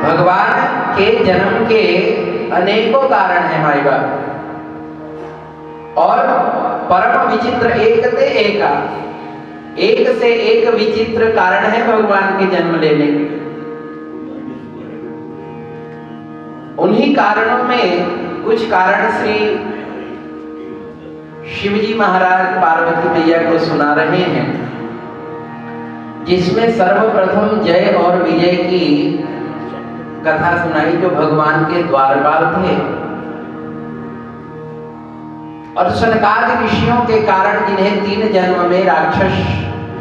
भगवान के जन्म के अनेकों कारण हैं माई बाप, और परम विचित्र एक ते एका, एक से एक विचित्र कारण है भगवान के जन्म लेने के। उन्हीं कारणों में कुछ कारण श्री शिवजी महाराज पार्वती मैया को सुना रहे हैं, जिसमें सर्वप्रथम जय और विजय की कथा सुनाई, जो भगवान के द्वारपाल थे और सनकादि ऋषियों के कारण जिन्हें 3 जन्म में राक्षस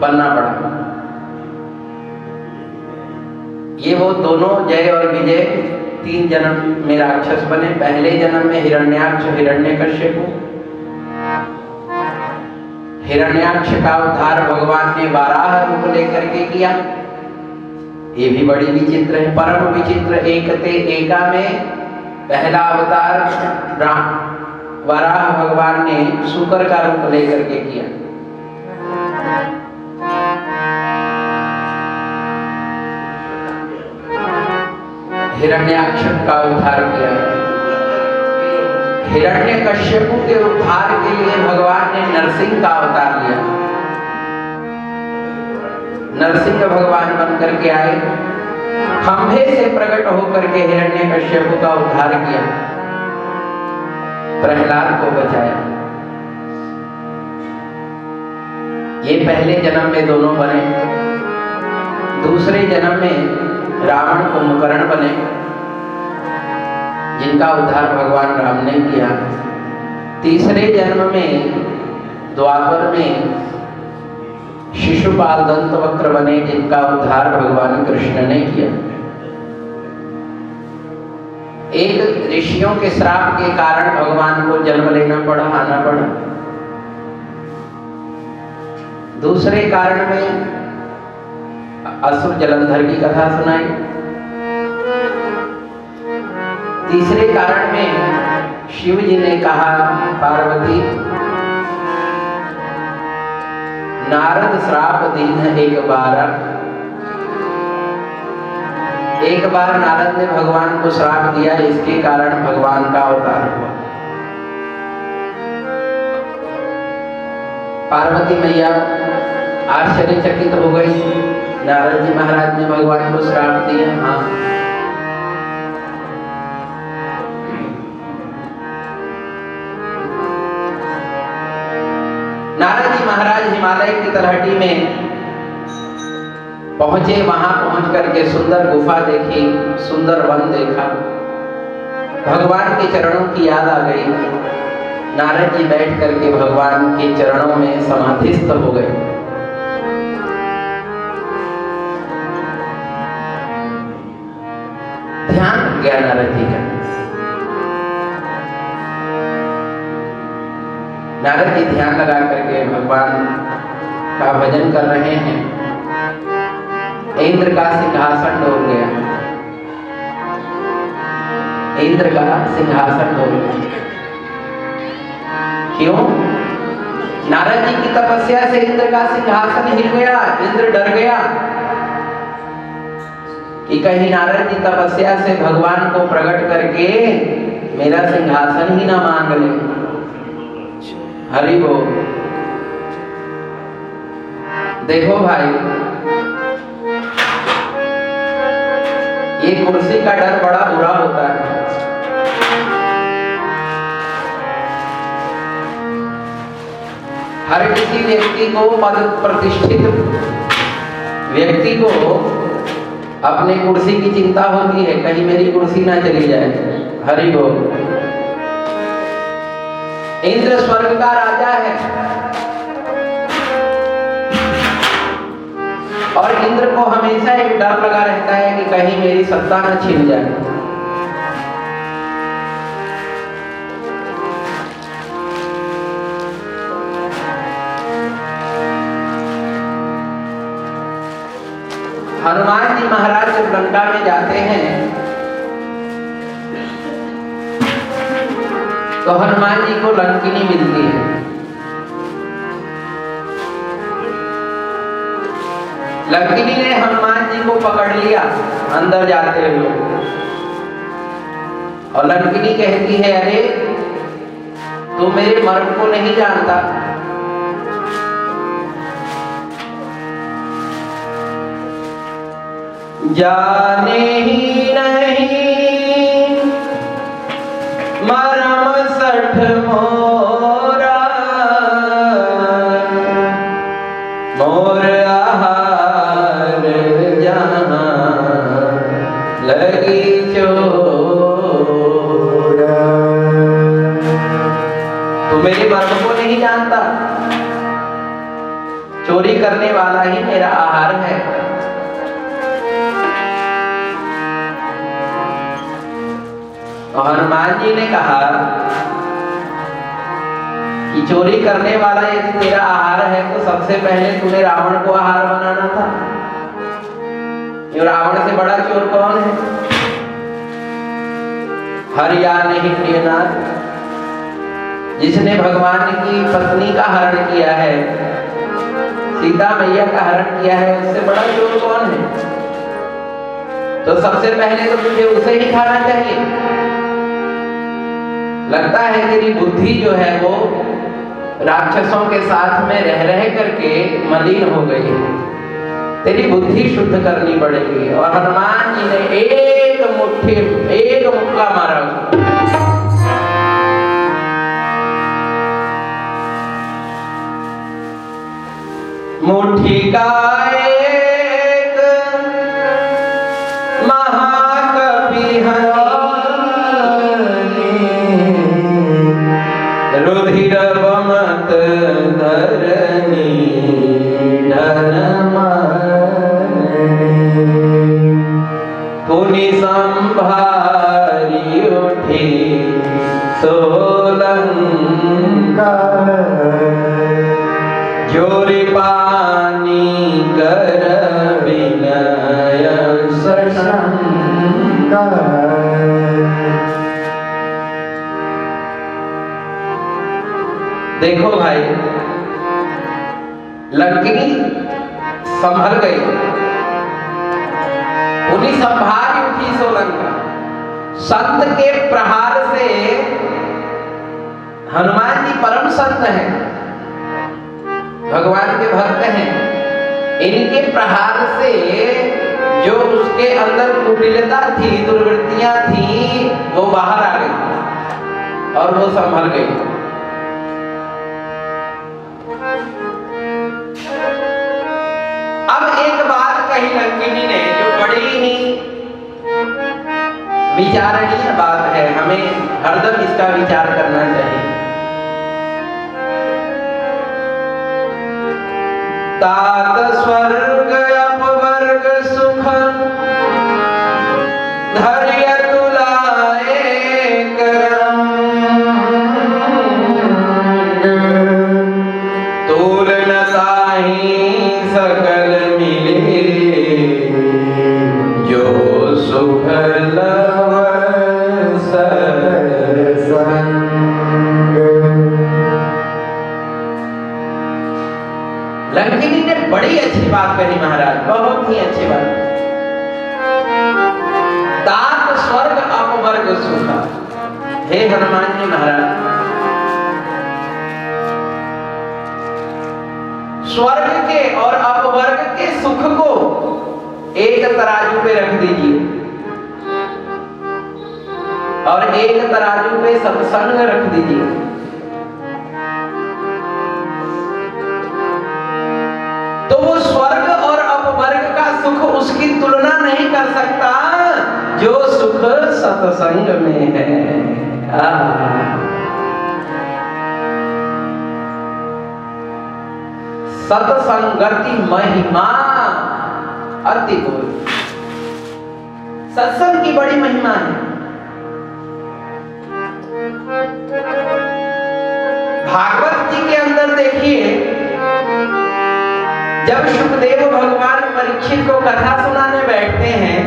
बनना पड़ा। ये वो दोनों जय और विजय 3 जन्म में राक्षस बने। पहले जन्म में हिरण्याक्ष हिरण्यकश्यप, हिरण्याक्ष का उद्धार भगवान ने वाराह रूप लेकर के किया। ये भी बड़ी विचित्र है, परम विचित्र एक ते एका में पहला अवतार वराह भगवान ने शुकर का रूप लेकर के किया। हिरण्याक्ष का उद्धार किया। हिरण्यकश्यपु के उद्धार के लिए भगवान ने नरसिंह का अवतार लिया। नरसिंह भगवान बनकर के आए, खंभे से प्रकट होकर के हिरण्यकश्यपु का उद्धार किया, प्रहलाद को बचाया। ये पहले जन्म में दोनों बने। दूसरे जन्म में रावण कुंभकर्ण बने, जिनका उद्धार भगवान राम ने किया। तीसरे जन्म में द्वापर में शिशुपाल दंतवक्र बने, जिनका उद्धार भगवान कृष्ण ने किया। एक ऋषियों के श्राप के कारण भगवान को जन्म लेना पड़ा, आना पड़ा। दूसरे कारण में असुर जलंधर की कथा सुनाई। तीसरे कारण में शिव जी ने कहा, पार्वती नारद श्राप दीन एक बार नारद ने भगवान को श्राप दिया, इसके कारण भगवान का अवतार हुआ। पार्वती मैया आश्चर्यचकित हो गई, नारद जी महाराज ने भगवान को श्राप दिया। हाँ, नारद जी महाराज हिमालय की तलहटी में पहुंचे। वहां पहुंच करके सुंदर गुफा देखी, सुंदर वन देखा, भगवान के चरणों की याद आ गई। नारद जी बैठ करके भगवान के चरणों में समाधिस्थ हो गए। ध्यान गया नारद जी का। नारद जी ध्यान लगा करके भगवान का भजन कर रहे हैं। इंद्र का सिंहासन डोल गया, इंद्र का सिंहासन डोल गया। क्यों? नारद जी की तपस्या से इंद्र का सिंहासन हिल गया। इंद्र डर गया कि कहीं नारद जी तपस्या से भगवान को प्रकट करके मेरा सिंहासन ही ना मांग ले। हरि बोल। देखो भाई, ये कुर्सी का डर बड़ा बुरा होता है। हर किसी व्यक्ति को, पद प्रतिष्ठित व्यक्ति को अपने कुर्सी की चिंता होती है, कहीं मेरी कुर्सी ना चली जाए। हरि बोल। इंद्र स्वर्ग का राजा है और इंद्र को हमेशा एक डर लगा रहता है कि कहीं मेरी सत्ता न छिन जाए। हनुमान जी महाराज जब लंका में जाते हैं तो हनुमान जी को लंकिनी मिलती है। लंकिनी ने हनुमान जी को पकड़ लिया अंदर जाते हुए, और लंकिनी कहती है, अरे तू मेरे मर्म को नहीं जानता। जाने ही नहीं मरम सठ मोरा, मोर आहार जहां लगी चोरा। तू मेरे मर्म को नहीं जानता, चोरी करने वाला ही मेरा आहार है। और हनुमान जी ने कहा कि चोरी करने वाला यदि तेरा आहार है तो सबसे पहले तूने रावण को आहार बनाना था। ये रावण से बड़ा चोर कौन है? हरिया नहीं प्रियनाथ, जिसने भगवान की पत्नी का हरण किया है, सीता मैया का हरण किया है, उससे बड़ा चोर कौन है? तो सबसे पहले तो तुझे उसे ही खाना चाहिए। लगता है तेरी बुद्धि जो है वो राक्षसों के साथ में रह रह करके मलिन हो गई है, तेरी बुद्धि शुद्ध करनी पड़ेगी। और हनुमान जी ने एक मुक्का मारा। मुट्ठी का एक महाकपि रुधिर बमत धरनी धनमा पुनि संभारी उठी सोलंका, जोरी पानी कर विनय सशंका। देखो भाई, लंकिनी संभल गई, उन्हीं संभारी उठी सोलंका। संत के प्रहार से, हनुमान जी परम संत हैं, भगवान के भक्त हैं, इनके प्रहार से जो उसके अंदर कुटिलता थी, दुर्वृत्तियां थी, वो बाहर आ गई और वो संभल गई। अब एक बात कही लंकिनी ने जो बड़ी ही विचारणीय बात है, हमें हरदम इसका विचार करना चाहिए। तात स्वर्ग अपवर्ग सुख धैर्य तुलाए करम, तूल न ताहि सकल मिले, जो सुख लव संग। लंकिनी ने बड़ी अच्छी बात कही महाराज, बहुत ही अच्छी बात। तात स्वर्ग अपवर्ग सुख। हे हनुमान जी महाराज, स्वर्ग के और अपवर्ग के सुख को एक तराजू पे रख दीजिए और एक तराजू पे सत्संग रख दीजिए। तो वो स्वर्ग और अपवर्ग का सुख उसकी तुलना नहीं कर सकता जो सुख सत्संग में है। सत्संगति महिमा अति गोई। सत्संग की बड़ी महिमा है। भागवत जी के अंदर देखिए, जब सुखदेव भगवान परीक्षित को कथा सुनाने बैठते हैं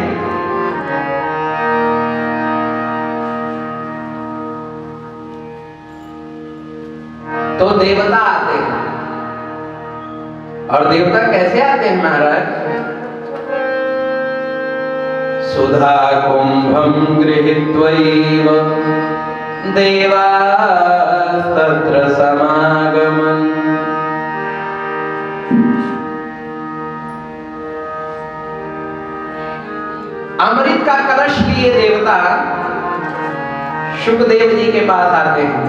तो देवता आते हैं और देवता कैसे आते हैं महाराज? सुधा कुंभम गृहीत्वैव देवास्तत्र समागमन्। अमृत का कलश लिए देवता शुकदेव जी के पास आते हैं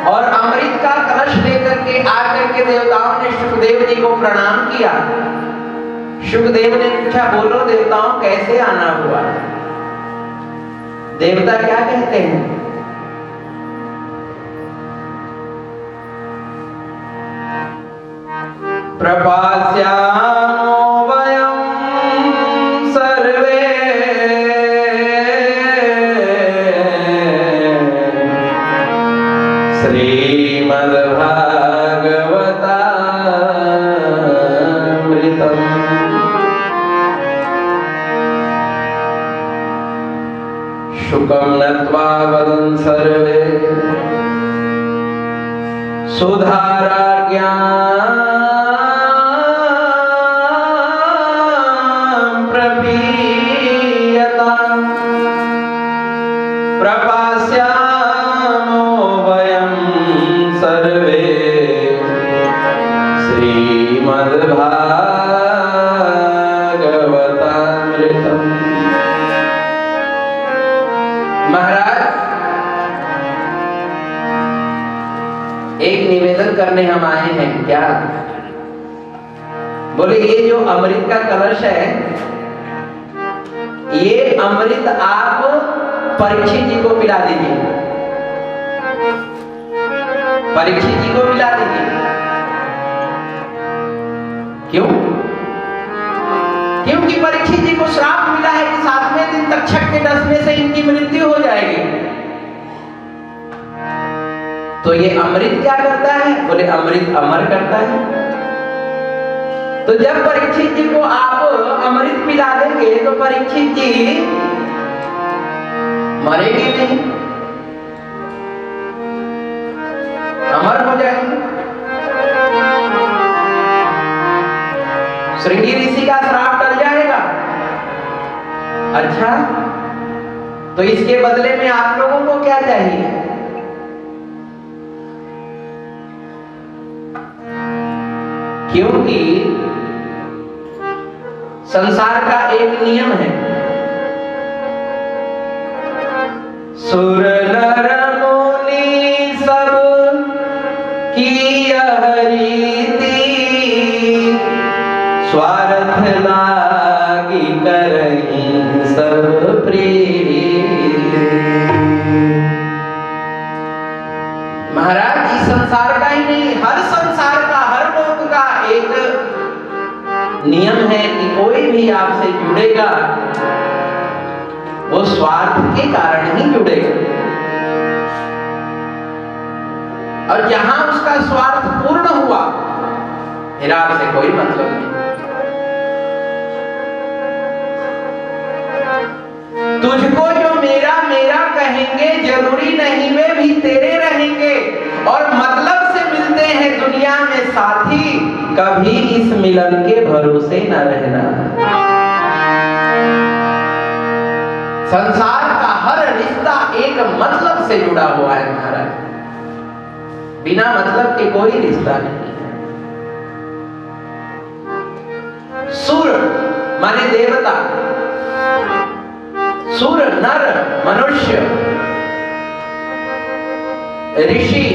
और अमृत का कलश लेकर के आकर के देवताओं ने शुकदेव जी को प्रणाम किया। शुकदेव ने पूछा, बोलो देवताओं कैसे आना हुआ? देवता क्या कहते हैं? प्रपास्यामो वयं सर्वे श्रीमद्भागवतामृतम्। शुकं नत्वा वदन् सर्वे सुधाराज्ञां प्रपीयताम्। प्रपास्यामो वयं सर्वे श्रीमद्भागवतामृतम्। महाराज, एक निवेदन करने हम आए हैं। क्या? बोले ये जो अमृत का कलश है, ये अमृत आप परीक्षित जी को पिला दीजिए। परीक्षित जी को पिला दीजिए। क्यों? क्योंकि परीक्षित जी को श्राप मिला है कि 7वें दिन तक्षक के डसने से इनकी मृत्यु हो जाएगी। तो ये अमृत क्या करता है? बोले अमृत अमर करता है। तो जब परीक्षित जी को आप अमृत पिला देंगे तो परीक्षित जी मरेंगे नहीं, अमर हो जाएंगे। श्रृंगी ऋषि का श्राप टल जाएगा। अच्छा, तो इसके बदले में आप लोगों को क्या चाहिए? क्योंकि संसार का एक नियम है, सुर नर मुनि सब की यह रीति, स्वार्थ लागी करहीं सब प्रीति। महाराज, इस संसार का ही नहीं, हर संसार का, हर लोक का एक नियम है कि कोई भी आपसे जुड़ेगा वो स्वार्थ के कारण ही जुड़ेगा, और जहां उसका स्वार्थ पूर्ण हुआ फिर आपसे कोई मतलब नहीं। तुझको जो मेरा मेरा कहेंगे जरूरी नहीं वे भी तेरे रहेंगे, और मतलब से मिलते हैं दुनिया में साथी, कभी इस मिलन के भरोसे न रहना। संसार का हर रिश्ता एक मतलब से जुड़ा हुआ है महाराज, बिना मतलब के कोई रिश्ता नहीं है। सुर माने देवता, सुर नर मनुष्य, ऋषि,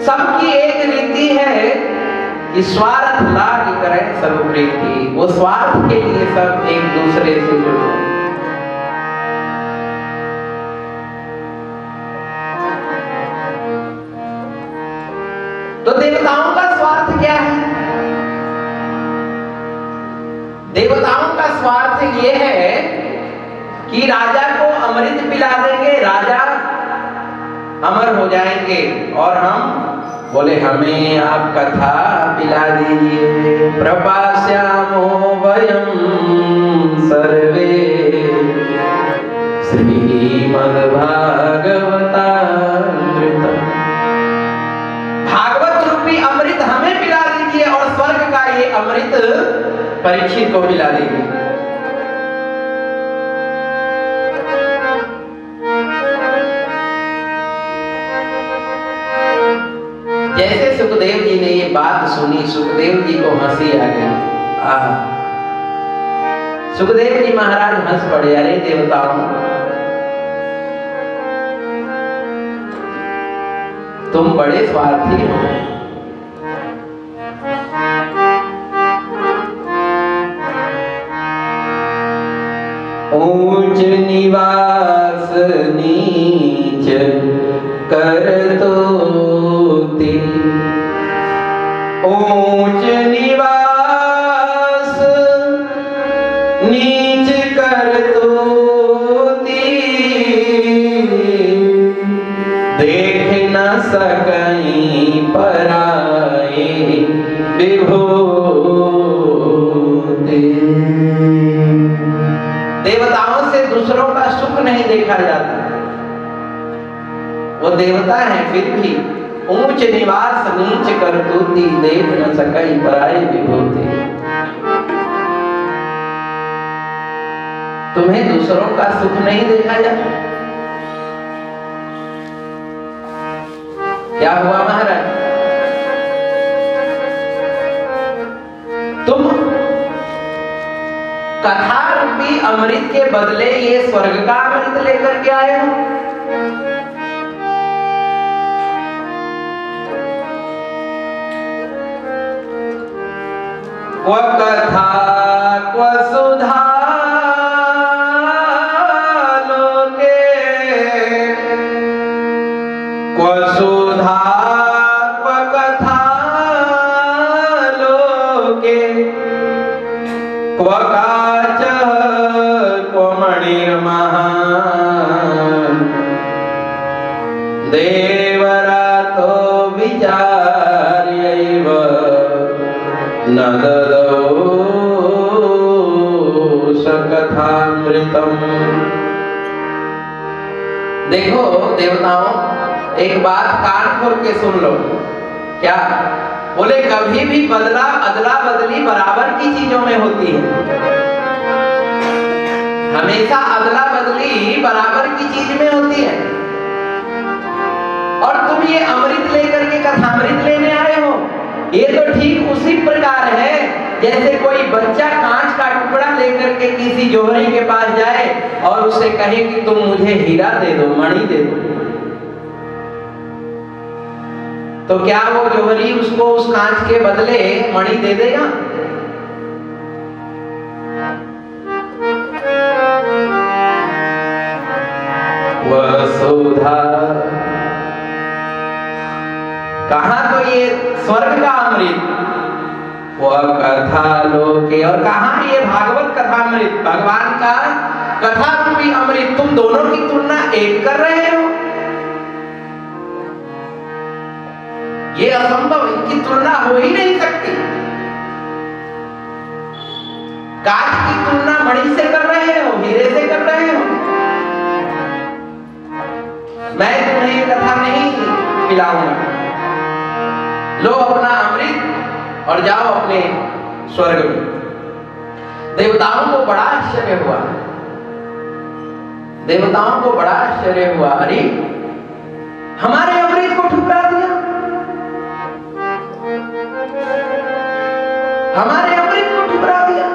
सबकी एक रीति है कि स्वार्थ लाग करें सब प्रीति। वो स्वार्थ के लिए सब एक दूसरे से जुड़े। तो देवताओं का स्वार्थ क्या है? देवताओं का स्वार्थ ये है कि राजा को अमृत पिला देंगे, राजा अमर हो जाएंगे, और हम बोले हमें आप कथा पिला दीजिए। प्रपास्यामो वयं सर्वे श्रीमद्भागवतामृतम्। भागवत अमृत परीक्षित को मिला देगी। जैसे सुखदेव जी ने ये बात सुनी, सुखदेव जी को हंसी आ गई। सुखदेव जी महाराज हंस पड़े, अरे देवताओं, तुम बड़े स्वार्थी हो। ऊंच निवास नीच कर तो ऊंच निवास नीच कर तो देख न सकई पराए विभूति। देवताओं से दूसरों का सुख नहीं देखा जाता, वो देवता है फिर भी ऊंच निवास नीच करतूती देख न सकई पराई विभूति। तुम्हें दूसरों का सुख नहीं देखा जाता? क्या हुआ महाराज? तुम कथा रूपी अमृत के बदले ये स्वर्ग का अमृत लेकर के आए हो। क्व कथा क्व सुधा लोके, क्व सुधा क्व कथा लोके, क्व काच क्व मणिर्महान् देवरा तो विचार्यैव न ददौ सकथामृतम्। देखो देवताओं, एक बात कान खोल के सुन लो। क्या बोले? कभी भी बदला अदला बदली बराबर की चीजों में होती है। हमेशा अदला बदली बराबर की चीज में होती है। और तुम ये अमृत लेकर के कथामृत लेने आए हो, ये तो ठीक उसी प्रकार है जैसे कोई बच्चा कांच का टुकड़ा लेकर के किसी जोहरी के पास जाए और उससे कहे कि तुम मुझे हीरा दे दो, मणि दे दो। तो क्या वो जोहरी उसको उस कांच के बदले मणि दे देगा? वसुधा, कहा तो ये स्वर्ग का अमृत, वह कथा लोके, और कहा ये भागवत कथा अमृत, भगवान का कथा रूपी अमृत। तुम दोनों की तुलना एक कर रहे हो, ये असंभव, इनकी तुलना हो ही नहीं सकती। कांच की तुलना मणि से कर रहे हो, हीरे से कर रहे हो। मैं तुम्हें कथा नहीं पिलाऊंगा, लो अपना अमृत और जाओ अपने स्वर्ग में। देवताओं को बड़ा आश्चर्य हुआ, देवताओं को बड़ा आश्चर्य हुआ, अरे हमारे अमृत को ठुकरा दिया, हमारे अमृत को ठुकरा दिया।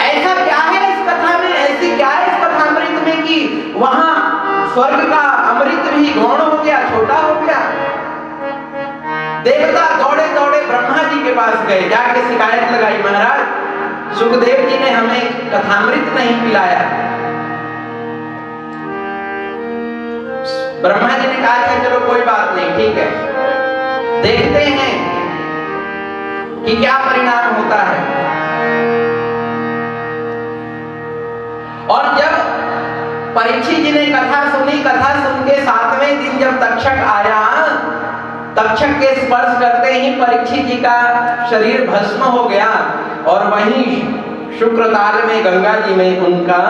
ऐसा क्या है इस कथा में, ऐसी क्या है इस कथामृत में कि वहां स्वर्ग का अमृत भी गौण हो गया, छोटा हो गया। देवता दौड़े दौड़े ब्रह्मा जी के पास गए, जाके शिकायत लगाई, महाराज सुखदेव जी ने हमें कथामृत नहीं पिलाया। ब्रह्मा जी ने कहा था चलो कोई बात नहीं, ठीक है, देखते हैं कि क्या परिणाम होता है। और जब परीक्षित जी ने कथा सुनी, कथा सुन के 7वें दिन जब तक्षक आया, तक्षक के स्पर्श करते ही परीक्षित जी का शरीर भस्म हो गया और वहीं शुक्रताल में गंगा जी में उनका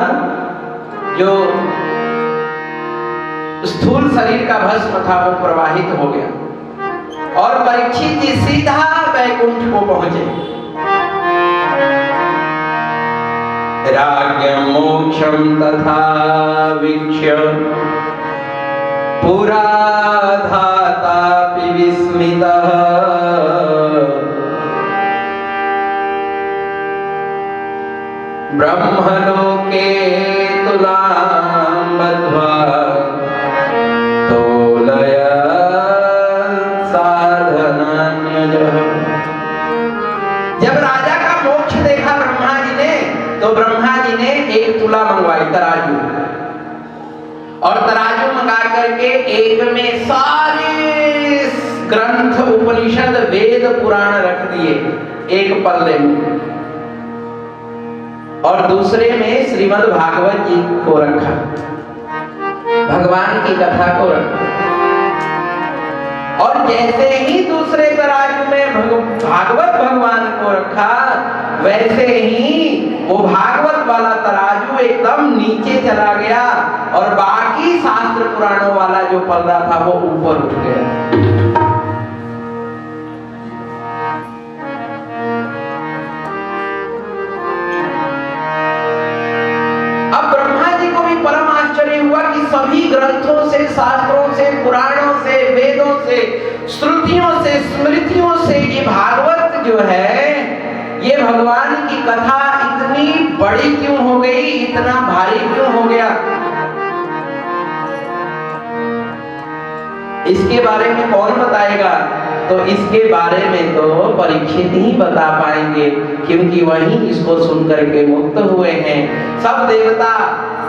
जो स्थूल शरीर का भस्म था वो प्रवाहित हो गया और परीक्षित जी सीधा वैकुंठ को पहुंचे। राज्ञं मोक्षं तथा वीक्ष्य पुरा धातापि विस्मितः ब्रह्मलोके तुलां बद्ध्वा जब राजा का मोक्ष देखा ब्रह्मा जी ने, तो ब्रह्मा जी ने एक तुला मंगवाई, तराजू, और तराजू मंगा करके एक में सारे ग्रंथ उपनिषद वेद पुराण रख दिए एक पल्ले में, और दूसरे में श्रीमद् भागवत जी को रखा, भगवान की कथा को रखा। और जैसे ही दूसरे तराजू में भागवत भगवान को रखा, वैसे ही वो भागवत वाला तराजू एकदम नीचे चला गया और बाकी शास्त्र पुराणों वाला जो पल्ला था वो ऊपर उठ गया। परम आश्चर्य हुआ कि सभी ग्रंथों से, शास्त्रों से, पुराणों से, वेदों से, श्रुतियों से, स्मृतियों से ये भागवत जो है, ये भगवान की कथा इतनी बड़ी क्यों हो गई, इतना भारी क्यों हो गया? इसके बारे में कौन बताएगा? तो इसके बारे में तो परीक्षित ही बता पाएंगे, क्योंकि वही इसको सुन करके मुक्त हुए हैं। सब देवता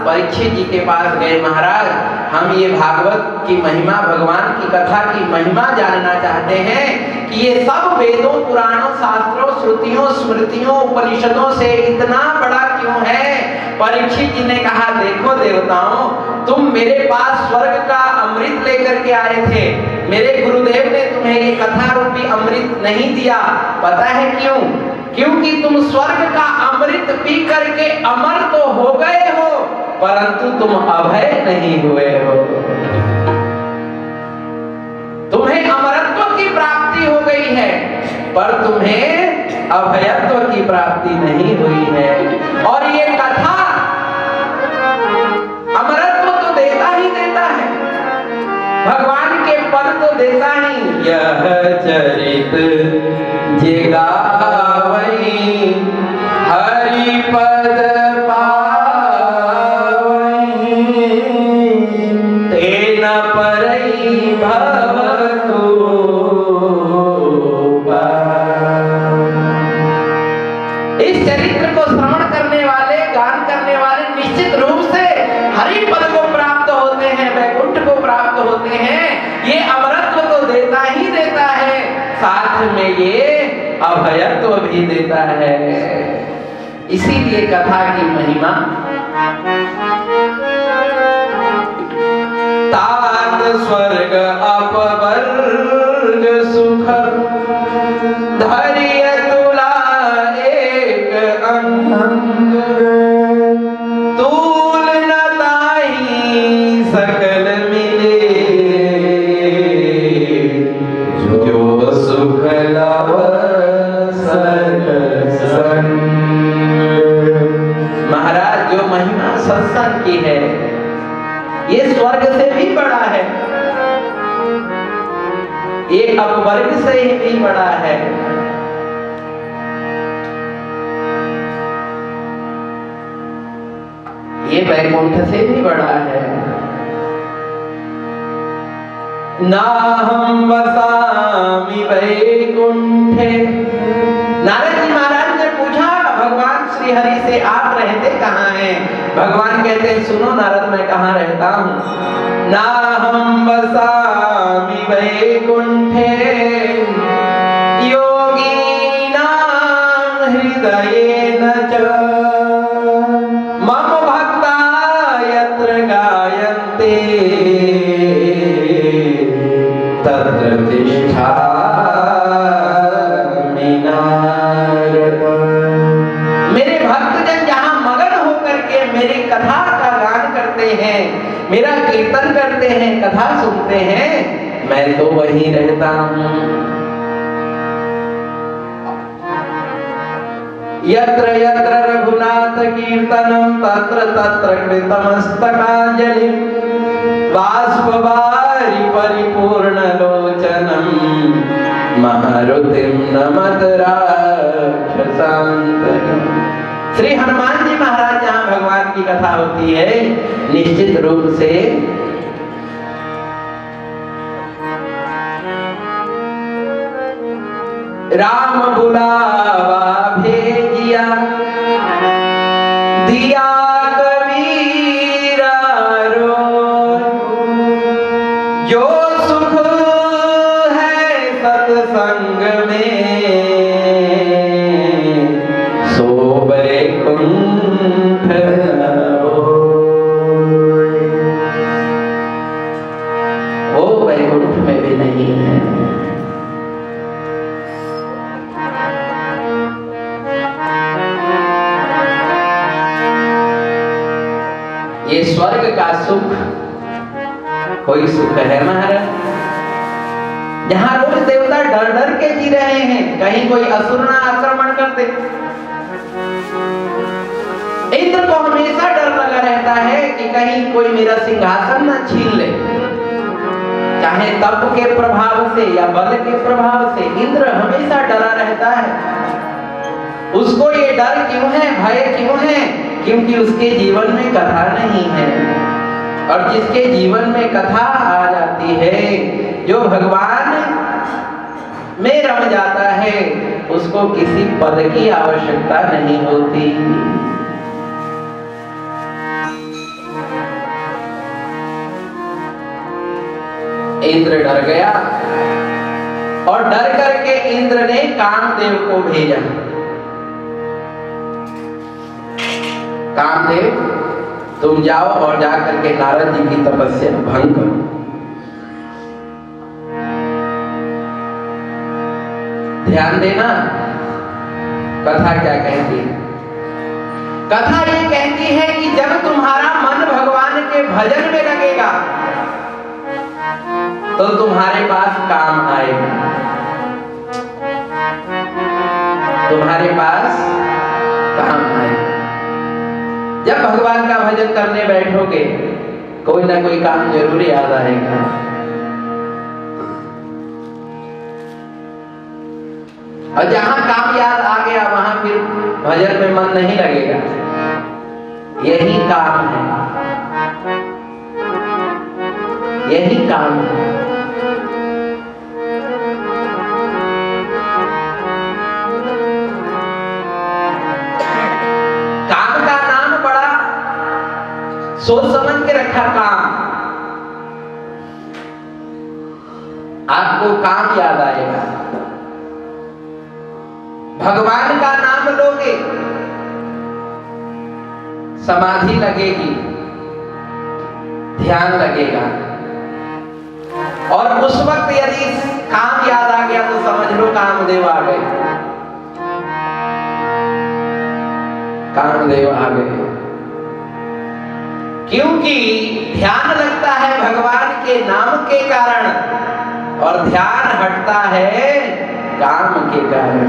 परीक्षित जी के पास गए, महाराज हम ये भागवत की महिमा, भगवान की कथा की महिमा जानना चाहते हैं कि ये सब वेदों, पुराणों, शास्त्रों, श्रुतियों, स्मृतियों, उपनिषदों से इतना बड़ा क्यों है? परीक्षित जी ने कहा, देखो देवताओं, तुम मेरे पास स्वर्ग का अमृत लेकर के आए थे, मेरे गुरुदेव ने तुम्हें ये कथा रूपी अमृत नहीं दिया। पता है क्यों? क्योंकि तुम स्वर्ग का अमृत पी करके अमर तो हो गए हो, परंतु तुम अभय नहीं हुए हो। तुम्हें अमरत्व की प्राप्ति हो गई है, पर तुम्हें अभयत्व की प्राप्ति नहीं हुई है। और ये कथा अमरत्व तो देता ही देता है, भगवान के पद तो देता ही। यह चरित जे गावई हरि पद में ये अभयत्व भी देता है। इसीलिए कथा की महिमा। तात स्वर्ग अपवर्ग सुख धैर्य तुला एक अंग तूल न ताहि सकल मिले जो सुख लव सत्संग। महाराज जो महिमा सत्संग की है ये स्वर्ग से भी बड़ा है, ये अपवर्ग से भी बड़ा है। ये वैकुंठ से भी बड़ा है। नाहं वसामि वैकुंठे। नारद जी महाराज ने पूछा भगवान श्री हरि से, आप रहते कहाँ हैं? भगवान कहते हैं, सुनो नारद, मैं कहाँ रहता हूँ। नाहं वसामि वैकुंठे योगीनां हृदयेन च मम भक्ता यत्र गायन्ते तत्र तिष्ठामि नारद। मेरे भक्तजन जहाँ मगन होकर के मेरी कथा का गान करते हैं, मेरा कीर्तन करते हैं, कथा सुनते हैं, मैं तो वहीं रहता हूँ। यत्र यत्र रघुनाथ रघुनाथ कीर्तनम तत्र तत्र कृतमस्तकांजलि बाष्पवारि परिपूर्ण लोचनम मारुतिम नमत राक्षसांतकम्। श्री हनुमान जी महाराज जहाँ भगवान की कथा होती है, निश्चित रूप से राम बुलावा भेजिया दिया कबीरा रोय, जो सुख है सत्संग में सो वैकुंठ होय। वो वैकुंठ में भी नहीं है। ये स्वर्ग का सुख कोई सुख है महाराज, जहां रोज देवता डर डर के जी रहे हैं कहीं कोई असुर ना आक्रमण कर दे। इंद्र को हमेशा डर लगा रहता है कि कहीं कोई मेरा सिंहासन ना छीन ले, चाहे तप के प्रभाव से या बल के प्रभाव से। इंद्र हमेशा डरा रहता है। उसको ये डर क्यों है, भय क्यों है? क्योंकि उसके जीवन में कथा नहीं है। और जिसके जीवन में कथा आ जाती है, जो भगवान में रम जाता है, उसको किसी पद की आवश्यकता नहीं होती। इंद्र डर गया और डर करके इंद्र ने कामदेव को भेजा। कामदेव तुम जाओ और जाकर के नारद जी की तपस्या भंग करो। ध्यान देना, कथा क्या कहती है? कथा ये कहती है कि जब तुम्हारा मन भगवान के भजन में लगेगा तो तुम्हारे पास काम आएगा। तुम्हारे पास काम आएगा। जब भगवान का भजन करने बैठोगे, कोई ना कोई काम जरूर याद आएगा। और जहां काम याद आ गया वहां फिर भजन में मन नहीं लगेगा। यही काम है, यही काम है। काम का नाम बड़ा सोच समझ के रखा। काम, आपको काम याद आएगा। भगवान का नाम लोगे, समाधि लगेगी, ध्यान लगेगा। और उस वक्त यदि काम याद आ गया तो समझ लो कामदेव आ गए। कामदेव आ गए, क्योंकि ध्यान लगता है भगवान के नाम के कारण और ध्यान हटता है काम के कारण।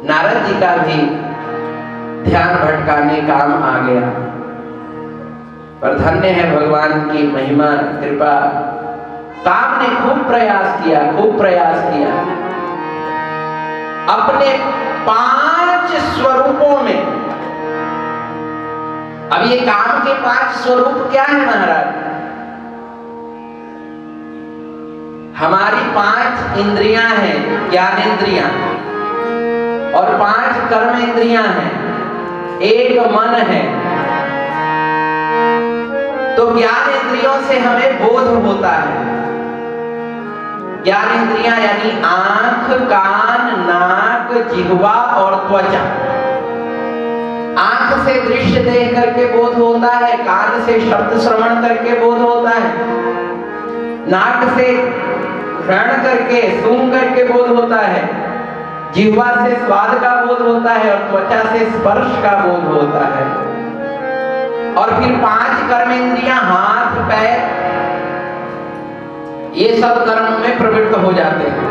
नारद जी का भी ध्यान भटकाने काम आ गया, पर धन्य है भगवान की महिमा कृपा। काम ने खूब प्रयास किया, खूब प्रयास किया। अपने 5 स्वरूपों में, अब ये काम के 5 स्वरूप क्या है महाराज? हमारी 5 इंद्रियां हैं, ज्ञानेंद्रियां, और 5 कर्म इंद्रियां हैं, एक मन है। तो ज्ञान इंद्रियों से हमें बोध होता है। ज्ञान इंद्रियां यानी आंख, कान, नाक, जिह्वा और त्वचा। आंख से दृश्य देख करके बोध होता है, कान से शब्द श्रवण करके बोध होता है, नाक से घ्राण करके सूंघ करके बोध होता है, जिह्वा से स्वाद का बोध होता है और त्वचा से स्पर्श का बोध होता है। और फिर 5 कर्मेंद्रियां, हाथ, पैर, ये सब कर्म में प्रवृत्त हो जाते हैं।